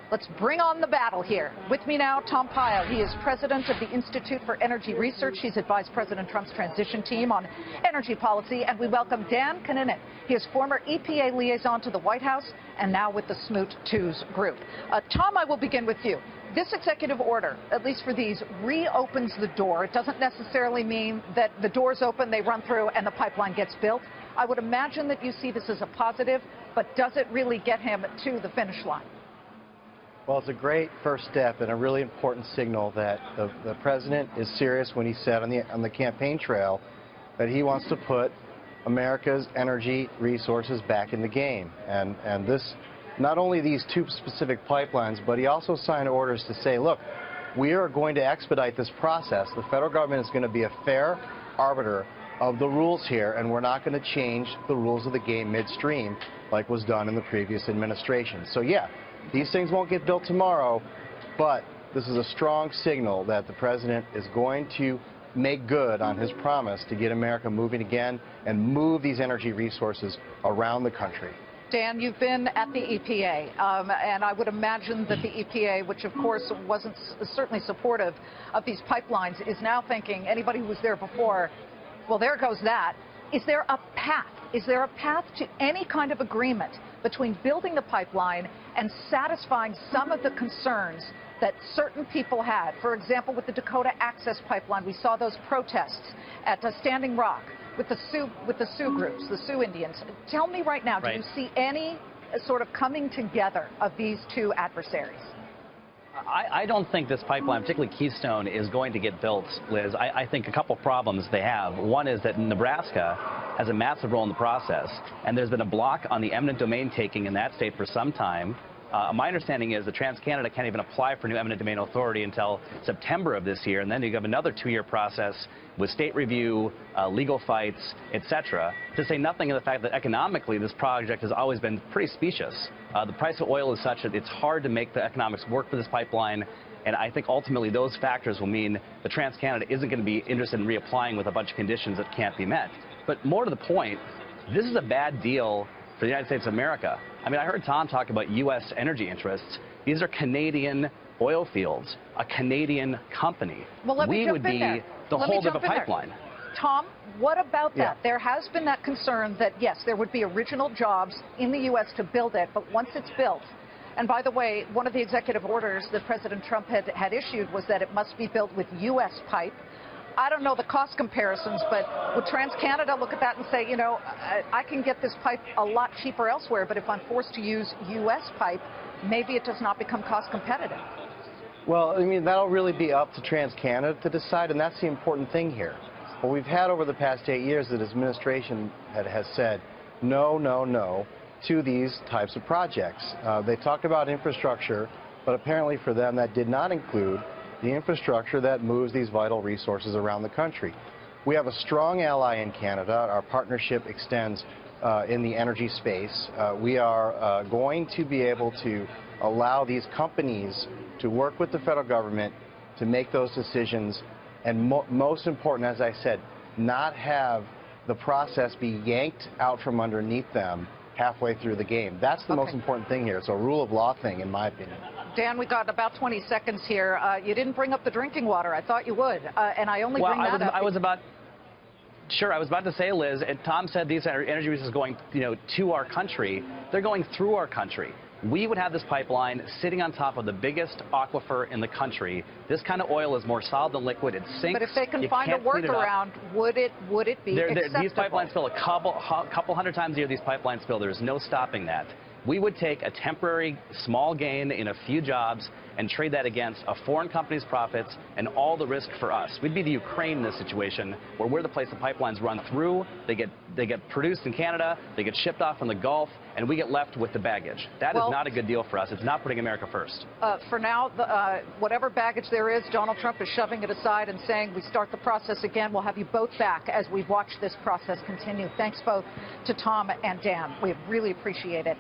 Let's bring on the battle here. With me now, Tom Pyle. He is president of the Institute for Energy Research. He's advised President Trump's transition team on energy policy. And we welcome Dan Kanninen. He is former EPA liaison to the White House and now with the Smoot 2s group. Tom, I will begin with you. This executive order, at least for these, reopens the door. It doesn't necessarily mean that the doors open, they run through, and the pipeline gets built. I would imagine that you see this as a positive, but does it really get him to the finish line? Well, it's a great first step and a really important signal that the president is serious when he said on the campaign trail that he wants to put America's energy resources back in the game. And this, not only these two specific pipelines, but he also signed orders to say, look, we are going to expedite this process. The federal government is going to be a fair arbiter of the rules here, and we're not going to change the rules of the game midstream like was done in the previous administration. So, yeah. These things won't get built tomorrow, but this is a strong signal that the president is going to make good on his promise to get America moving again and move these energy resources around the country. Dan, you've been at the EPA, and I would imagine that the EPA, which of course wasn't certainly supportive of these pipelines, is now thinking, anybody who was there before, well, there goes that. Is there a path? Is there a path to any kind of agreement between building the pipeline and satisfying some of the concerns that certain people had? For example, with the Dakota Access Pipeline, we saw those protests at Standing Rock with the Sioux groups, the Sioux Indians. Tell me right now, do you see any sort of coming together of these two adversaries? I don't think this pipeline, particularly Keystone, is going to get built, Liz. I think a couple problems they have. One is that Nebraska has a massive role in the process, and there's been a block on the eminent domain taking in that state for some time. My understanding is that TransCanada can't even apply for new eminent domain authority until September of this year, and then you have another 2-year process with state review, legal fights, etc. To say nothing of the fact that economically this project has always been pretty specious. The price of oil is such that it's hard to make the economics work for this pipeline, and I think ultimately those factors will mean that TransCanada isn't going to be interested in reapplying with a bunch of conditions that can't be met. But more to the point, this is a bad deal for the United States of America. I mean, I heard Tom talk about U.S. energy interests. These are Canadian oil fields, a Canadian company. Well, we would be the holder of a pipeline. Tom, what about that? There has been that concern that, yes, there would be original jobs in the U.S. to build it, but once it's built, and by the way, one of the executive orders that President Trump had issued was that it must be built with U.S. pipe. I don't know the cost comparisons, but would TransCanada look at that and say, you know, I can get this pipe a lot cheaper elsewhere, but if I'm forced to use U.S. pipe, maybe it does not become cost competitive? Well, I mean, that'll really be up to TransCanada to decide, and that's the important thing here. What we've had over the past 8 years, that administration has said no, no, no to these types of projects. They talked about infrastructure, but apparently for them that did not include the infrastructure that moves these vital resources around the country. We have a strong ally in Canada. Our partnership extends in the energy space. We are going to be able to allow these companies to work with the federal government to make those decisions, and most important, as I said, not have the process be yanked out from underneath them halfway through the game. That's the most important thing here. It's a rule of law thing, in my opinion. Dan, we got about 20 seconds here. You didn't bring up the drinking water. I thought you would, and I only bring that up. I was about to say, Liz, and Tom said these energy resources going, to our country. They're going through our country. We would have this pipeline sitting on top of the biggest aquifer in the country. This kind of oil is more solid than liquid. It sinks. But if they can find a workaround, would it be acceptable? These pipelines spill a couple hundred times a year. These pipelines spill. There's no stopping that. We would take a temporary small gain in a few jobs and trade that against a foreign company's profits and all the risk for us. We'd be the Ukraine in this situation, where we're the place the pipelines run through. They get produced in Canada, they get shipped off from the Gulf, and we get left with the baggage. That is not a good deal for us. It's not putting America first. For now, whatever baggage there is, Donald Trump is shoving it aside and saying we start the process again. We'll have you both back as we watch this process continue. Thanks both to Tom and Dan. We really appreciate it.